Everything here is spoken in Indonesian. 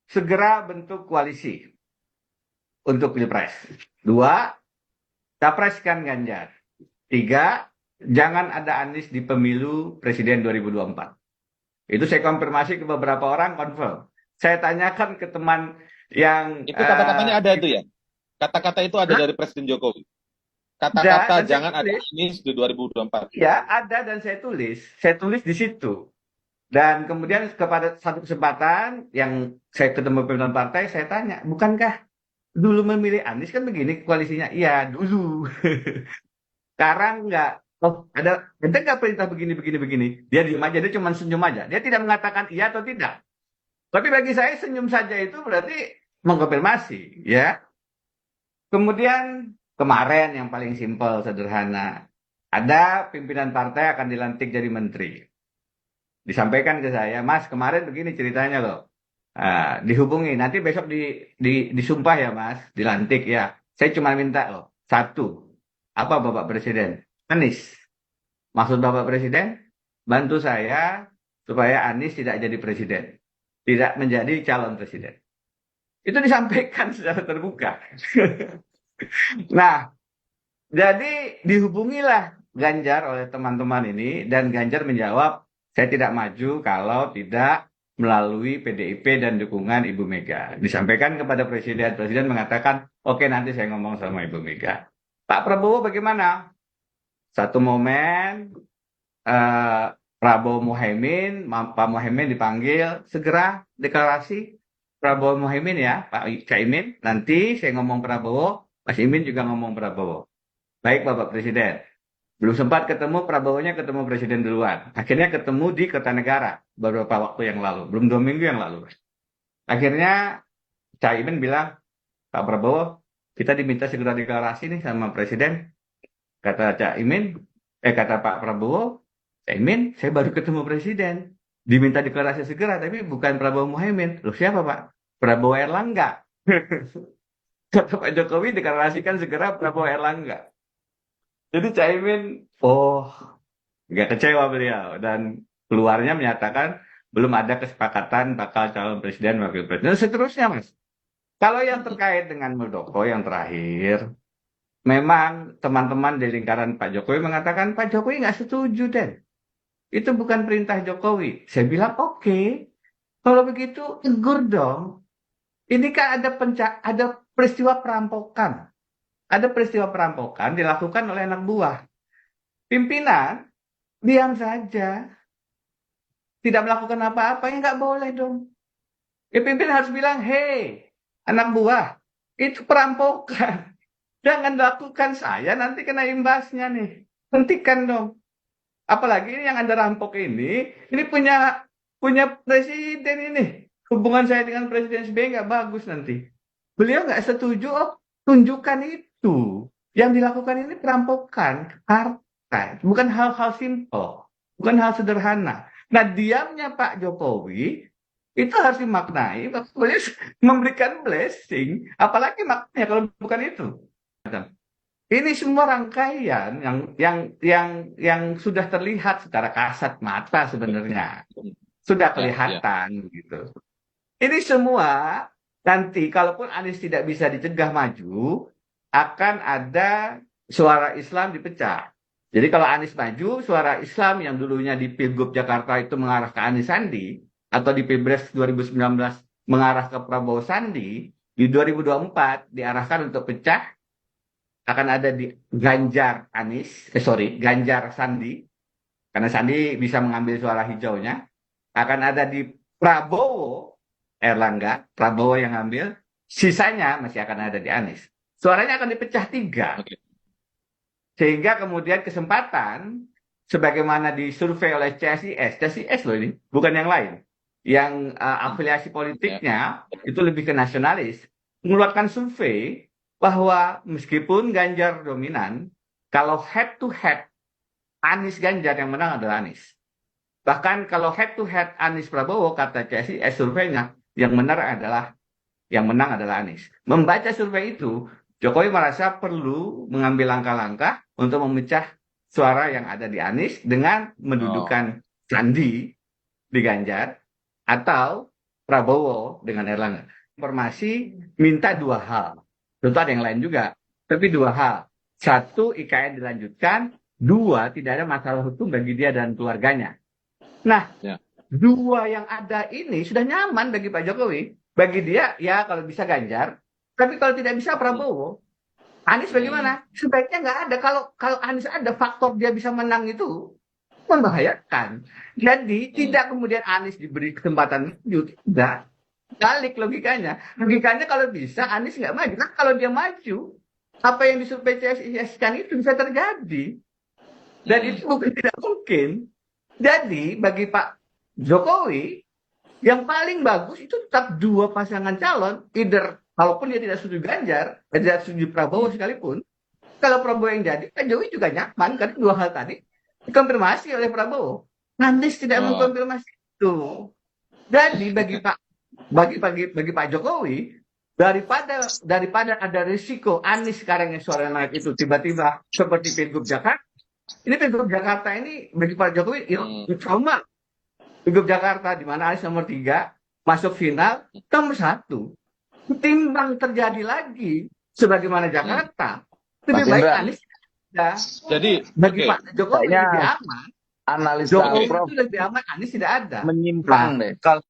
segera bentuk koalisi untuk Pilpres. 2, capreskan Ganjar. 3, jangan ada Anies di pemilu Presiden 2024. Itu saya konfirmasi ke beberapa orang, confirm. Saya tanyakan ke teman yang Itu kata-katanya ada itu ya? Kata-kata itu ada dari Presiden Jokowi. ada Kata-kata dan saya jangan ada tulis. Anies di 2024. Ya, ada dan saya tulis. Saya tulis di situ. Dan kemudian kepada satu kesempatan yang saya ketemu pimpinan partai, saya tanya, bukankah dulu memilih Anies kan begini koalisinya? Iya, dulu. Sekarang enggak. Oh, ada nggak perintah begini, begini, begini? Dia diam aja, dia cuma senyum aja. Dia tidak mengatakan iya atau tidak. Tapi bagi saya senyum saja itu berarti mengkonfirmasi, ya. Kemudian kemarin yang paling simpel, sederhana. Ada pimpinan partai akan dilantik jadi menteri. Disampaikan ke saya, Mas, kemarin begini ceritanya loh. Dihubungi, nanti besok disumpah ya Mas, dilantik ya. Saya cuma minta loh, satu, apa Bapak Presiden? Anies. Maksud Bapak Presiden, bantu saya supaya Anies tidak jadi presiden. Tidak menjadi calon presiden. Itu disampaikan secara terbuka. Nah, jadi dihubungilah Ganjar oleh teman-teman ini dan Ganjar menjawab, saya tidak maju kalau tidak melalui PDIP dan dukungan Ibu Mega. Disampaikan kepada Presiden, Presiden mengatakan, oke nanti saya ngomong sama Ibu Mega. Pak Prabowo bagaimana? Satu momen eh, Prabowo Muhaimin, Pak Muhaimin dipanggil, segera deklarasi Prabowo Muhaimin ya, Pak Caimin. Nanti saya ngomong Prabowo, Mas Imin juga ngomong Prabowo. Baik Bapak Presiden. Belum sempat ketemu, Prabowo-nya ketemu Presiden duluan. Akhirnya ketemu di Kertanegara beberapa waktu yang lalu. Belum 2 minggu yang lalu. Akhirnya Caimin bilang, Pak Prabowo, kita diminta segera deklarasi nih sama Presiden. Kata Caimin, kata Pak Prabowo, Caimin, saya baru ketemu Presiden. Diminta deklarasi segera, tapi bukan Prabowo Muhaimin. Loh siapa Pak? Prabowo Erlangga. Kata Pak Jokowi deklarasikan segera Prabowo Erlangga. Jadi Caimin, oh, nggak kecewa beliau dan keluarnya menyatakan belum ada kesepakatan bakal calon presiden wakil presiden dan seterusnya Mas. Kalau yang terkait dengan Muldoko yang terakhir, memang teman-teman di lingkaran Pak Jokowi mengatakan Pak Jokowi nggak setuju deh. Itu bukan perintah Jokowi. Saya bilang oke. Kalau begitu tegur dong. Ini kan ada peristiwa perampokan. Ada peristiwa perampokan dilakukan oleh anak buah. Pimpinan diam saja. Tidak melakukan apa-apa, ya nggak boleh dong. Ya pimpinan harus bilang, hei, anak buah, itu perampokan. Jangan lakukan saya, nanti kena imbasnya nih. Hentikan dong. Apalagi ini yang Anda rampok ini punya punya presiden ini. Hubungan saya dengan Presiden SBY nggak bagus nanti. Beliau nggak setuju, oh, tunjukkan itu. Yang dilakukan ini perampokan partai, bukan hal-hal simpel, bukan hal sederhana. Nah, diamnya Pak Jokowi itu harus dimaknai, beliau memberikan blessing, apalagi maknanya kalau bukan itu. Ini semua rangkaian yang sudah terlihat secara kasat mata sebenarnya, sudah Ya, ya. kelihatan gitu. Ini semua nanti kalaupun Anies tidak bisa dicegah maju, akan ada suara Islam dipecah. Jadi kalau Anies maju, suara Islam yang dulunya di Pilgub Jakarta itu mengarah ke Anies Sandi, atau di Pilpres 2019 mengarah ke Prabowo Sandi, di 2024 diarahkan untuk pecah, akan ada di Ganjar Anies, Ganjar Sandi, karena Sandi bisa mengambil suara hijaunya, akan ada di Prabowo Erlangga, Prabowo yang ambil, sisanya masih akan ada di Anies. Suaranya akan dipecah 3, Oke. sehingga kemudian kesempatan, sebagaimana disurvei oleh CSIS loh ini, bukan yang lain, yang afiliasi Ya. politiknya itu lebih ke nasionalis, mengeluarkan survei bahwa meskipun Ganjar dominan, kalau head to head Anies Ganjar yang menang adalah Anies. Bahkan kalau head to head Anies Prabowo kata CSIS surveinya yang menang adalah Anies. Membaca survei itu, Jokowi merasa perlu mengambil langkah-langkah untuk memecah suara yang ada di Anies dengan Oh, mendudukan Sandi di Ganjar atau Prabowo dengan Erlangga. Informasi minta dua hal. Tentu ada yang lain juga, tapi dua hal. Satu, IKN dilanjutkan. Dua, tidak ada masalah hukum bagi dia dan keluarganya. Nah, Ya. dua yang ada ini sudah nyaman bagi Pak Jokowi. Bagi dia, ya kalau bisa Ganjar. Tapi kalau tidak bisa Prabowo, Anies bagaimana? Sebaiknya nggak ada. Kalau Anies ada, faktor dia bisa menang itu membahayakan. Jadi tidak kemudian Anies diberi kesempatan maju, tidak. Balik logikanya. Logikanya kalau bisa Anies nggak maju. Nah kalau dia maju, apa yang disurvei PCSI itu bisa terjadi. Dan itu bukan tidak mungkin. Jadi bagi Pak Jokowi, yang paling bagus itu tetap dua pasangan calon, either kalaupun dia tidak setuju Ganjar, tidak setuju Prabowo sekalipun, kalau Prabowo yang jadi, Pak Jokowi juga nyaman, karena dua hal tadi dikonfirmasi oleh Prabowo. Anies tidak mengkonfirmasi itu. Jadi bagi Pak Jokowi, daripada ada risiko Anies sekarang yang suara naik itu tiba-tiba seperti Pilgub Jakarta, ini Pilgub Jakarta ini bagi Pak Jokowi trauma. Pilgub Jakarta di mana Anies nomor 3 masuk final nomor 1. Ketimbang terjadi lagi sebagaimana Jakarta, lebih Mas baik Indra. Anies tidak. Jadi Bagi oke. Pak Jokowi Kayaknya lebih aman. analisa Jokowi Prof itu lebih aman, Anies tidak ada. menyimpang deh. Kalau